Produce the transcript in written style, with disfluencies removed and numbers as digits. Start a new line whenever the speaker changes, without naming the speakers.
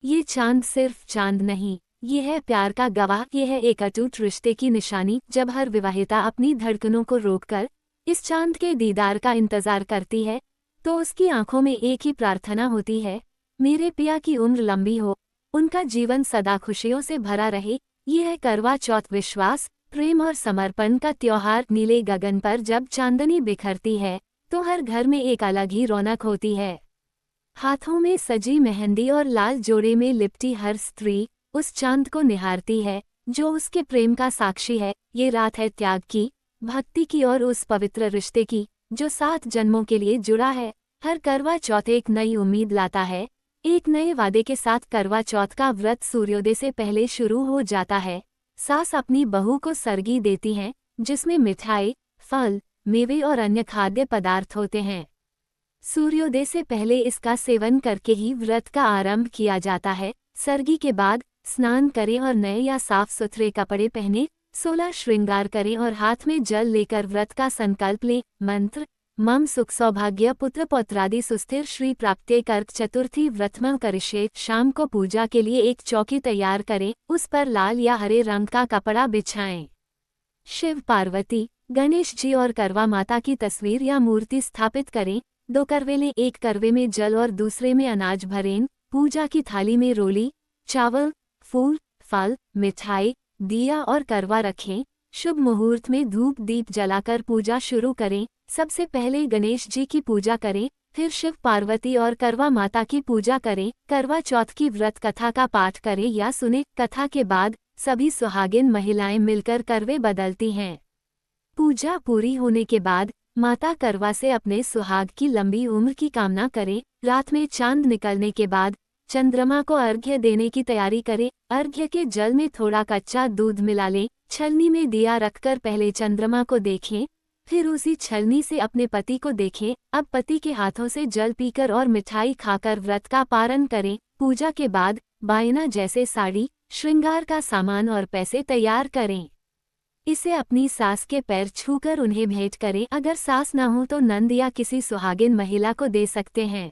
ये चांद सिर्फ चांद नहीं, ये है प्यार का गवाह, ये है एक अटूट रिश्ते की निशानी। जब हर विवाहिता अपनी धड़कनों को रोककर इस चांद के दीदार का इंतजार करती है, तो उसकी आंखों में एक ही प्रार्थना होती है, मेरे पिया की उम्र लंबी हो, उनका जीवन सदा खुशियों से भरा रहे। ये है करवा चौथ, विश्वास, प्रेम और समर्पण का त्योहार। नीले गगन पर जब चांदनी बिखरती है, तो हर घर में एक अलग ही रौनक होती है। हाथों में सजी मेहंदी और लाल जोड़े में लिपटी हर स्त्री उस चांद को निहारती है, जो उसके प्रेम का साक्षी है। ये रात है त्याग की, भक्ति की और उस पवित्र रिश्ते की, जो 7 जन्मों के लिए जुड़ा है। हर करवा चौथ एक नई उम्मीद लाता है, एक नए वादे के साथ। करवा चौथ का व्रत सूर्योदय से पहले शुरू हो जाता है। सास अपनी बहू को सरगी देती हैं, जिसमें मिठाई, फल, मेवे और अन्य खाद्य पदार्थ होते हैं। सूर्योदय से पहले इसका सेवन करके ही व्रत का आरंभ किया जाता है। सरगी के बाद स्नान करें और नए या साफ सुथरे कपड़े पहने, 16 श्रृंगार करें और हाथ में जल लेकर व्रत का संकल्प लें। मंत्र: मम सुख सौभाग्य पुत्र पौत्रादि सुस्थिर श्री प्राप्त्यै कर्क चतुर्थी व्रतम करिष्ये। शाम को पूजा के लिए एक चौकी तैयार करें, उस पर लाल या हरे रंग का कपड़ा बिछाएं। शिव पार्वती, गणेश जी और करवा माता की तस्वीर या मूर्ति स्थापित करें। 2 करवे लें, एक करवे में जल और दूसरे में अनाज भरें। पूजा की थाली में रोली, चावल, फूल, फल, मिठाई, दिया और करवा रखें। शुभ मुहूर्त में धूप दीप जलाकर पूजा शुरू करें। सबसे पहले गणेश जी की पूजा करें, फिर शिव पार्वती और करवा माता की पूजा करें। करवा चौथ की व्रत कथा का पाठ करें या सुने। कथा के बाद सभी सुहागिन महिलाएं मिलकर करवे बदलती हैं। पूजा पूरी होने के बाद माता करवा से अपने सुहाग की लंबी उम्र की कामना करें। रात में चांद निकलने के बाद चंद्रमा को अर्घ्य देने की तैयारी करें। अर्घ्य के जल में थोड़ा कच्चा दूध मिला लें। छलनी में दिया रखकर पहले चंद्रमा को देखें, फिर उसी छलनी से अपने पति को देखें। अब पति के हाथों से जल पीकर और मिठाई खाकर व्रत का पारण करें। पूजा के बाद बायना जैसे साड़ी, श्रृंगार का सामान और पैसे तैयार करें। इसे अपनी सास के पैर छूकर उन्हें भेंट करें। अगर सास न हो तो नंद या किसी सुहागिन महिला को दे सकते हैं।